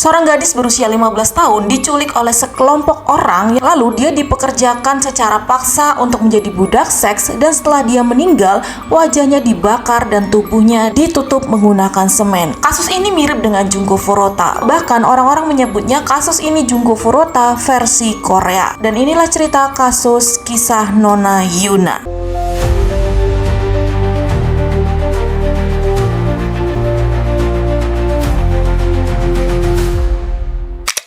Seorang gadis berusia 15 tahun diculik oleh sekelompok orang, lalu dia dipekerjakan secara paksa untuk menjadi budak seks, dan setelah dia meninggal, wajahnya dibakar dan tubuhnya ditutup menggunakan semen. Kasus ini mirip dengan Jungko Furuta. Bahkan orang-orang menyebutnya kasus ini Jungko Furuta versi Korea. Dan inilah cerita kasus kisah Nona Yuna.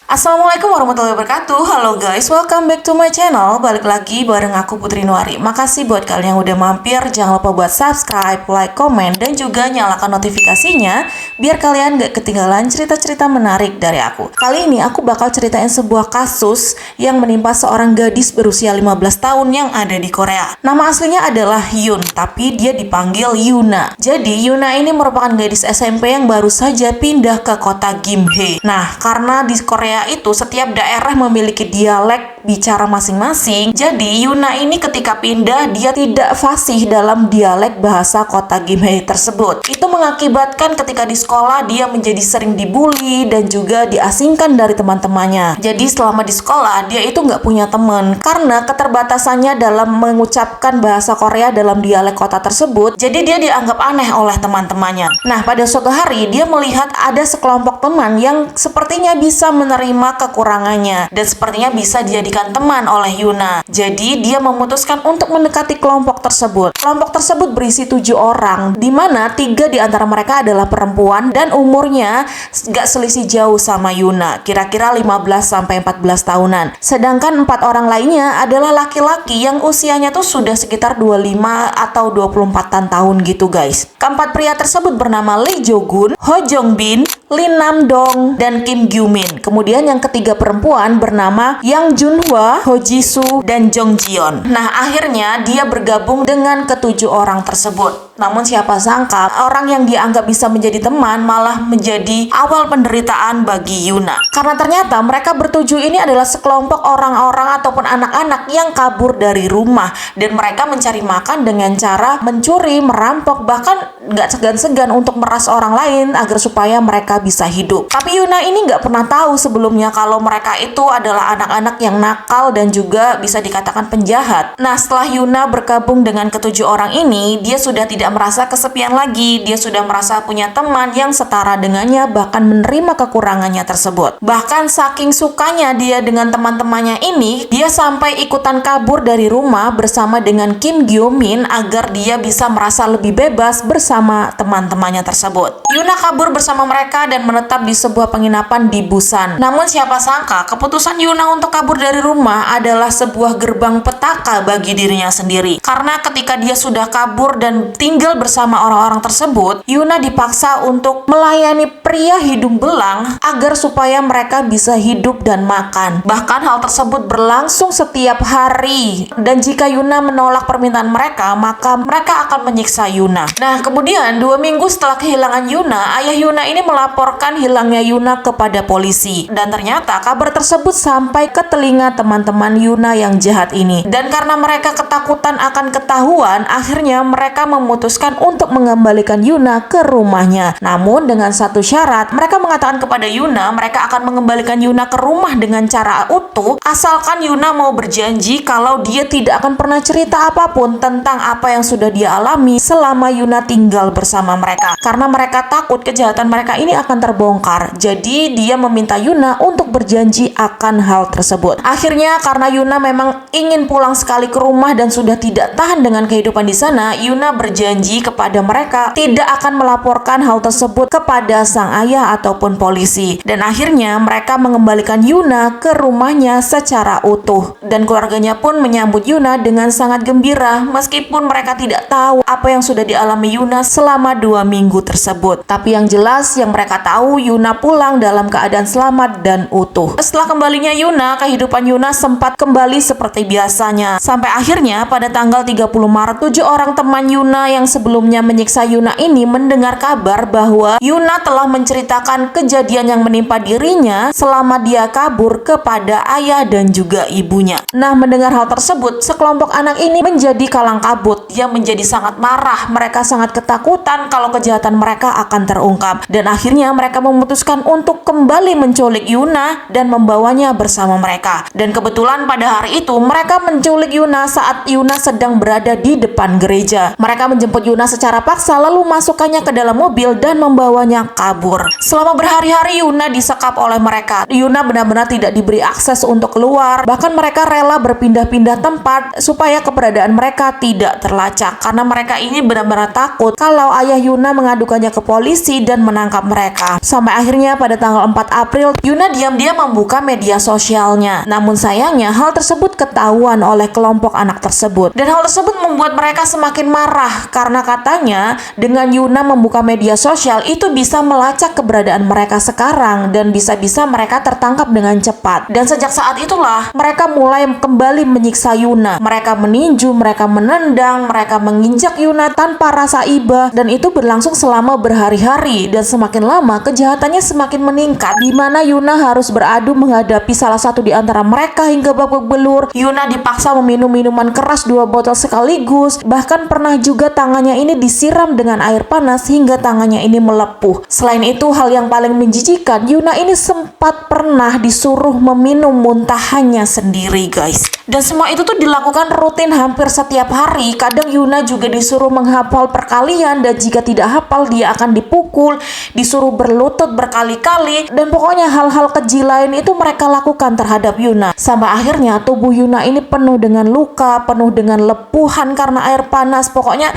Assalamualaikum warahmatullahi wabarakatuh. Halo guys, welcome back to my channel. Balik lagi bareng aku Putri Nuari. Makasih buat kalian yang udah mampir. Jangan lupa buat subscribe, like, komen, dan juga nyalakan notifikasinya biar kalian gak ketinggalan cerita-cerita menarik dari aku. Kali ini aku bakal ceritain sebuah kasus yang menimpa seorang gadis berusia 15 tahun yang ada di Korea. Nama aslinya adalah Hyun, tapi dia dipanggil Yuna. Jadi Yuna ini merupakan gadis SMP yang baru saja pindah ke kota Gimhae. Nah, karena di Korea itu setiap daerah memiliki dialek bicara masing-masing. Jadi Yuna ini ketika pindah dia tidak fasih dalam dialek bahasa kota Gimhae tersebut. Itu mengakibatkan ketika di sekolah dia menjadi sering dibully dan juga diasingkan dari teman-temannya. Jadi selama di sekolah dia itu nggak punya teman karena keterbatasannya dalam mengucapkan bahasa Korea dalam dialek kota tersebut. Jadi dia dianggap aneh oleh teman-temannya. Nah, pada suatu hari dia melihat ada sekelompok teman yang sepertinya bisa menerima kekurangannya dan sepertinya bisa dijadikan teman oleh Yuna. Jadi dia memutuskan untuk mendekati kelompok tersebut. Kelompok tersebut berisi 7 orang, di mana 3 di antara mereka adalah perempuan dan umurnya gak selisih jauh sama Yuna, kira-kira 15-14 tahunan. Sedangkan 4 orang lainnya adalah laki-laki yang usianya tuh sudah sekitar 25 atau 24 tahun gitu guys. Keempat pria tersebut bernama Lee Jo-gun, Ho Jong-bin, Lee Nam-dong, dan Kim Gyu-min. Kemudian yang ketiga perempuan bernama Yang Junhwa, Ho Jisoo, dan Jong Jion. Nah, akhirnya dia bergabung dengan ketujuh orang tersebut. Namun siapa sangka orang yang dianggap bisa menjadi teman malah menjadi awal penderitaan bagi Yuna. Karena ternyata mereka bertujuh ini adalah sekelompok orang-orang ataupun anak-anak yang kabur dari rumah. Dan mereka mencari makan dengan cara mencuri, merampok, bahkan nggak segan-segan untuk meras orang lain agar supaya mereka bisa hidup. Tapi Yuna ini nggak pernah tahu sebelumnya kalau mereka itu adalah anak-anak yang nakal dan juga bisa dikatakan penjahat. Nah, setelah Yuna bergabung dengan ketujuh orang ini, dia sudah tidak merasa kesepian lagi. Dia sudah merasa punya teman yang setara dengannya, bahkan menerima kekurangannya tersebut. Bahkan saking sukanya dia dengan teman-temannya ini, dia sampai ikutan kabur dari rumah bersama dengan Kim Gyu-min agar dia bisa merasa lebih bebas bersama teman-temannya tersebut. Yuna kabur bersama mereka dan menetap di sebuah penginapan di Busan. Namun siapa sangka keputusan Yuna untuk kabur dari rumah adalah sebuah gerbang petaka bagi dirinya sendiri. Karena ketika dia sudah kabur dan tinggal bersama orang-orang tersebut, Yuna dipaksa untuk melayani pria hidung belang agar supaya mereka bisa hidup dan makan. Bahkan hal tersebut berlangsung setiap hari. Dan jika Yuna menolak permintaan mereka, maka mereka akan menyiksa Yuna. Nah, kemudian 2 minggu setelah kehilangan Yuna, ayah Yuna ini melaporkan hilangnya Yuna kepada polisi. Dan ternyata kabar tersebut sampai ke telinga teman-teman Yuna yang jahat ini. Dan karena mereka ketakutan akan ketahuan, akhirnya mereka memutuskan untuk mengembalikan Yuna ke rumahnya. Namun dengan satu syarat, mereka mengatakan kepada Yuna mereka akan mengembalikan Yuna ke rumah dengan cara utuh, asalkan Yuna mau berjanji kalau dia tidak akan pernah cerita apapun tentang apa yang sudah dia alami selama Yuna tinggal bersama mereka. Karena mereka takut kejahatan mereka ini akan terbongkar. Jadi dia meminta Yuna untuk berjanji akan hal tersebut. Akhirnya karena Yuna memang ingin pulang sekali ke rumah dan sudah tidak tahan dengan kehidupan di sana, Yuna berjanji kepada mereka tidak akan melaporkan hal tersebut kepada sang ayah ataupun polisi. Dan akhirnya mereka mengembalikan Yuna ke rumahnya secara utuh. Dan keluarganya pun menyambut Yuna dengan sangat gembira meskipun mereka tidak tahu apa yang sudah dialami Yuna selama 2 minggu tersebut. Tapi yang jelas yang mereka tahu, Yuna pulang dalam keadaan selamat dan utuh. Setelah kembalinya Yuna, kehidupan Yuna sempat kembali seperti biasanya. Sampai akhirnya pada tanggal 30 Maret 7 orang teman Yuna yang yang sebelumnya menyiksa Yuna ini mendengar kabar bahwa Yuna telah menceritakan kejadian yang menimpa dirinya selama dia kabur kepada ayah dan juga ibunya. Nah, mendengar hal tersebut, sekelompok anak ini menjadi kalang kabut. Dia menjadi sangat marah. Mereka sangat ketakutan kalau kejahatan mereka akan terungkap. Dan akhirnya mereka memutuskan untuk kembali menculik Yuna dan membawanya bersama mereka. Dan kebetulan pada hari itu mereka menculik Yuna saat Yuna sedang berada di depan gereja. Mereka menjemput Yuna secara paksa lalu masukkannya ke dalam mobil dan membawanya kabur. Selama berhari-hari Yuna disekap oleh mereka. Yuna benar-benar tidak diberi akses untuk keluar. Bahkan mereka rela berpindah-pindah tempat supaya keberadaan mereka tidak terlacak. Karena mereka ini benar-benar takut kalau ayah Yuna mengadukannya ke polisi dan menangkap mereka. Sampai akhirnya pada tanggal 4 April, Yuna diam-diam membuka media sosialnya. Namun sayangnya hal tersebut ketahuan oleh kelompok anak tersebut. Dan hal tersebut membuat mereka semakin marah karena katanya dengan Yuna membuka media sosial itu bisa melacak keberadaan mereka sekarang dan bisa-bisa mereka tertangkap dengan cepat. Dan sejak saat itulah mereka mulai kembali menyiksa Yuna. Mereka meninju, mereka menendang, mereka menginjak Yuna tanpa rasa iba, dan itu berlangsung selama berhari-hari. Dan semakin lama kejahatannya semakin meningkat, di mana Yuna harus beradu menghadapi salah satu di antara mereka hingga babak belur. Yuna dipaksa meminum minuman keras 2 botol sekaligus. Bahkan pernah juga tangannya ini disiram dengan air panas hingga tangannya ini melepuh. Selain itu, hal yang paling menjijikan, Yuna ini sempat pernah disuruh meminum muntahannya sendiri, guys. Dan semua itu tuh dilakukan rutin hampir setiap hari. Kadang Yuna juga disuruh menghafal perkalian, dan jika tidak hafal dia akan dipukul, disuruh berlutut berkali-kali, dan pokoknya hal-hal keji lain itu mereka lakukan terhadap Yuna. Sampai akhirnya tubuh Yuna ini penuh dengan luka, penuh dengan lepuhan karena air panas. Pokoknya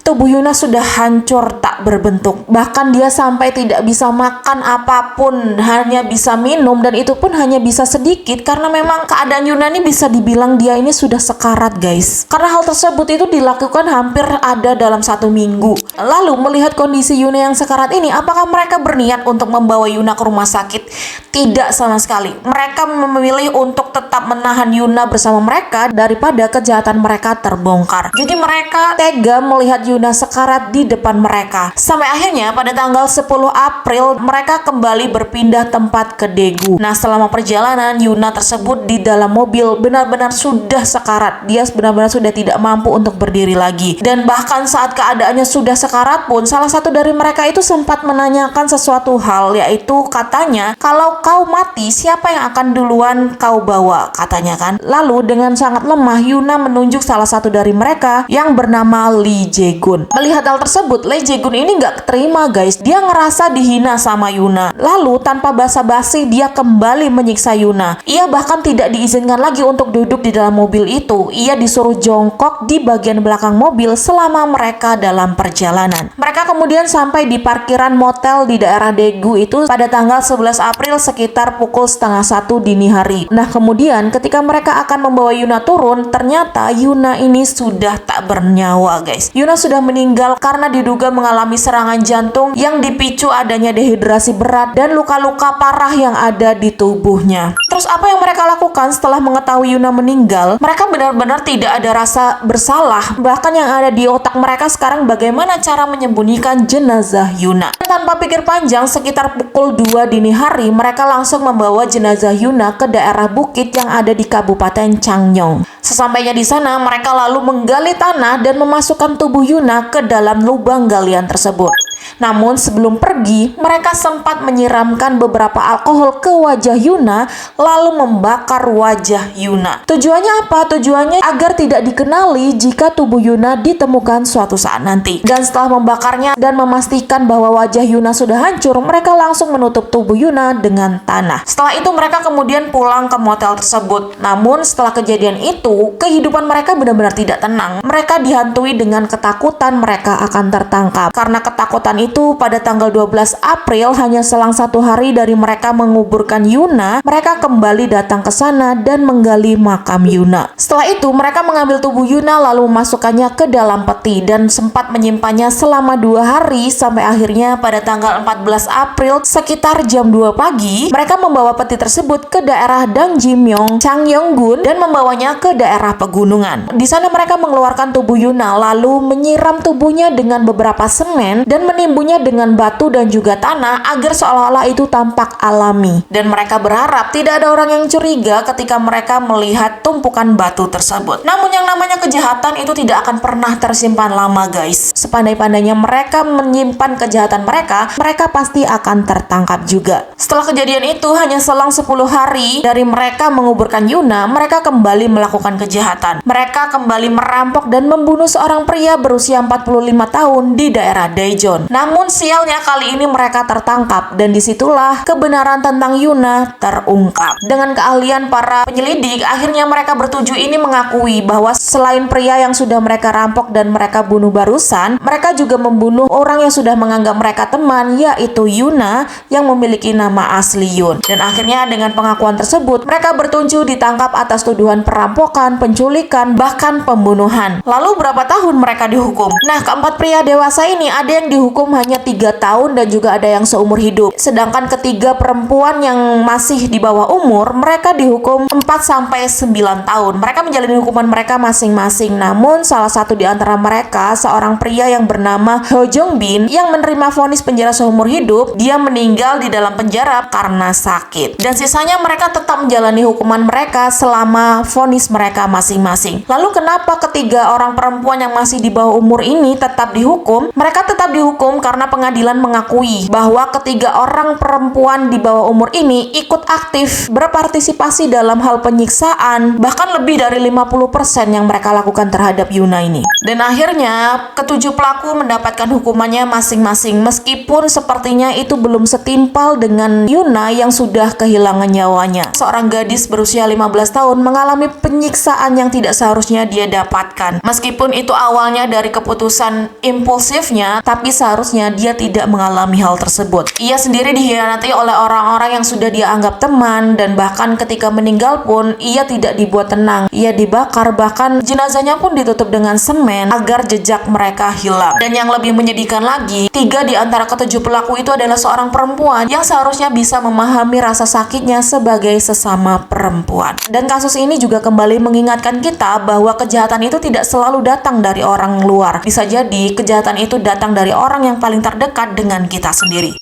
tubuh Yuna sudah hancur tak berbentuk. Bahkan dia sampai tidak bisa makan apapun, hanya bisa minum, dan itu pun hanya bisa sedikit karena memang keadaan Yuna ini bisa dibilang dia ini sudah sekarat, guys. Karena hal tersebut itu dilakukan hampir ada dalam 1 minggu. Lalu melihat kondisi Yuna yang sekarat ini, apakah mereka berniat untuk membawa Yuna ke rumah sakit? Tidak sama sekali. Mereka memilih untuk tetap menahan Yuna bersama mereka daripada kejahatan mereka terbongkar. Jadi mereka tega melihat Yuna sekarat di depan mereka. Sampai akhirnya pada tanggal 10 April mereka kembali berpindah tempat ke Daegu. Nah, selama perjalanan Yuna tersebut di dalam mobil benar-benar sudah sekarat. Dia benar-benar sudah tidak mampu untuk berdiri lagi. Dan bahkan saat keadaannya sudah sekarat pun salah satu dari mereka itu sempat menanyakan sesuatu hal, yaitu katanya, kalau kau mati siapa yang akan duluan kau bawa, katanya kan. Lalu dengan sangat lemah Yuna menunjuk salah satu dari mereka yang bernama Lee Jae-gun. Melihat hal tersebut, Lee Jae-gun ini nggak terima, guys. Dia ngerasa dihina sama Yuna. Lalu tanpa basa-basi dia kembali menyiksa Yuna. Ia bahkan tidak diizinkan lagi untuk duduk di dalam mobil itu. Ia disuruh jongkok di bagian belakang mobil selama mereka dalam perjalanan. Mereka kemudian sampai di parkiran motel di daerah Daegu itu pada tanggal 11 April sekitar pukul 12:30 dini hari. Nah, kemudian ketika mereka akan membawa Yuna turun, ternyata Yuna ini sudah tak bernyawa, guys. Yuna sudah meninggal karena diduga mengalami serangan jantung yang dipicu adanya dehidrasi berat dan luka-luka parah yang ada di tubuhnya. Terus apa yang mereka lakukan setelah mengetahui Yuna meninggal? Mereka benar-benar tidak ada rasa bersalah. Bahkan yang ada di otak mereka sekarang bagaimana cara menyembunyikan jenazah Yuna. Tanpa pikir panjang, sekitar pukul 2 dini hari mereka langsung membawa jenazah Yuna ke daerah bukit yang ada di Kabupaten Changnyeong. Sesampainya di sana, mereka lalu menggali tanah dan memasukkan tubuh Yuna ke dalam lubang galian tersebut. Namun sebelum pergi, mereka sempat menyiramkan beberapa alkohol ke wajah Yuna lalu membakar wajah Yuna. Tujuannya apa? Tujuannya agar tidak dikenali jika tubuh Yuna ditemukan suatu saat nanti. Dan setelah membakarnya dan memastikan bahwa wajah Yuna sudah hancur, mereka langsung menutup tubuh Yuna dengan tanah. Setelah itu mereka kemudian pulang ke motel tersebut. Namun setelah kejadian itu, kehidupan mereka benar-benar tidak tenang. Mereka dihantui dengan ketakutan mereka akan tertangkap. Karena ketakutan itu pada tanggal 12 April, hanya selang 1 hari dari mereka menguburkan Yuna, mereka kembali datang ke sana dan menggali makam Yuna. Setelah itu mereka mengambil tubuh Yuna lalu memasukkannya ke dalam peti dan sempat menyimpannya selama 2 hari sampai akhirnya pada tanggal 14 April sekitar jam 2 pagi mereka membawa peti tersebut ke daerah Dangjimyeong, Changyonggun dan membawanya ke daerah pegunungan. Di sana mereka mengeluarkan tubuh Yuna lalu menyiram tubuhnya dengan beberapa semen dan menimbunnya dengan batu dan juga tanah agar seolah-olah itu tampak alami. Dan mereka berharap tidak ada orang yang curiga ketika mereka melihat tumpukan batu tersebut. Namun yang namanya kejahatan itu tidak akan pernah tersimpan lama, guys. Sepandai-pandainya mereka menyimpan kejahatan mereka, mereka pasti akan tertangkap juga. Setelah kejadian itu, hanya selang 10 hari dari mereka menguburkan Yuna, mereka kembali melakukan kejahatan. Mereka kembali merampok dan membunuh seorang pria berusia 45 tahun di daerah Daejeon. Namun sialnya kali ini mereka tertangkap dan disitulah kebenaran tentang Yuna terungkap. Dengan keahlian para penyelidik, akhirnya mereka bertujuh ini mengakui bahwa selain pria yang sudah mereka rampok dan mereka bunuh barusan, mereka juga membunuh orang yang sudah menganggap mereka teman, yaitu Yuna yang memiliki nama asli Yun. Dan akhirnya dengan pengakuan tersebut, mereka bertujuh ditangkap atas tuduhan perampokan, penculikan, bahkan pembunuhan. Lalu berapa tahun mereka dihukum? Nah, keempat pria dewasa ini ada yang dihukum hanya 3 tahun dan juga ada yang seumur hidup. Sedangkan ketiga perempuan yang masih di bawah umur, mereka dihukum 4-9 tahun. Mereka menjalani hukuman mereka masing-masing. Namun salah satu di antara mereka, seorang pria yang bernama Ho Jong Bin yang menerima vonis penjara seumur hidup, dia meninggal di dalam penjara karena sakit. Dan sisanya mereka tetap menjalani hukuman mereka selama vonis mereka masing-masing. Lalu kenapa ketiga orang perempuan yang masih di bawah umur ini tetap dihukum? Mereka tetap dihukum karena pengadilan mengakui bahwa ketiga orang perempuan di bawah umur ini ikut aktif berpartisipasi dalam hal penyiksaan, bahkan lebih dari 50% yang mereka lakukan terhadap Yuna ini. Dan akhirnya ketujuh pelaku mendapatkan hukumannya masing-masing, meskipun sepertinya itu belum setimpal dengan Yuna yang sudah kehilangan nyawanya. Seorang gadis berusia 15 tahun mengalami penyiksaan yang tidak seharusnya dia dapatkan. Meskipun itu awalnya dari keputusan impulsifnya, tapi seharusnya dia tidak mengalami hal tersebut. Ia sendiri dikhianati oleh orang-orang yang sudah dia anggap teman, dan bahkan ketika meninggal pun ia tidak dibuat tenang. Ia dibakar, bahkan jenazahnya pun ditutup dengan semen agar jejak mereka hilang. Dan yang lebih menyedihkan lagi, 3 di antara ketujuh pelaku itu adalah seorang perempuan yang seharusnya bisa memahami rasa sakitnya sebagai sesama perempuan. Dan kasus ini juga kembali mengingatkan kita bahwa kejahatan itu tidak selalu datang dari orang luar. Bisa jadi kejahatan itu datang dari orang yang paling terdekat dengan kita sendiri.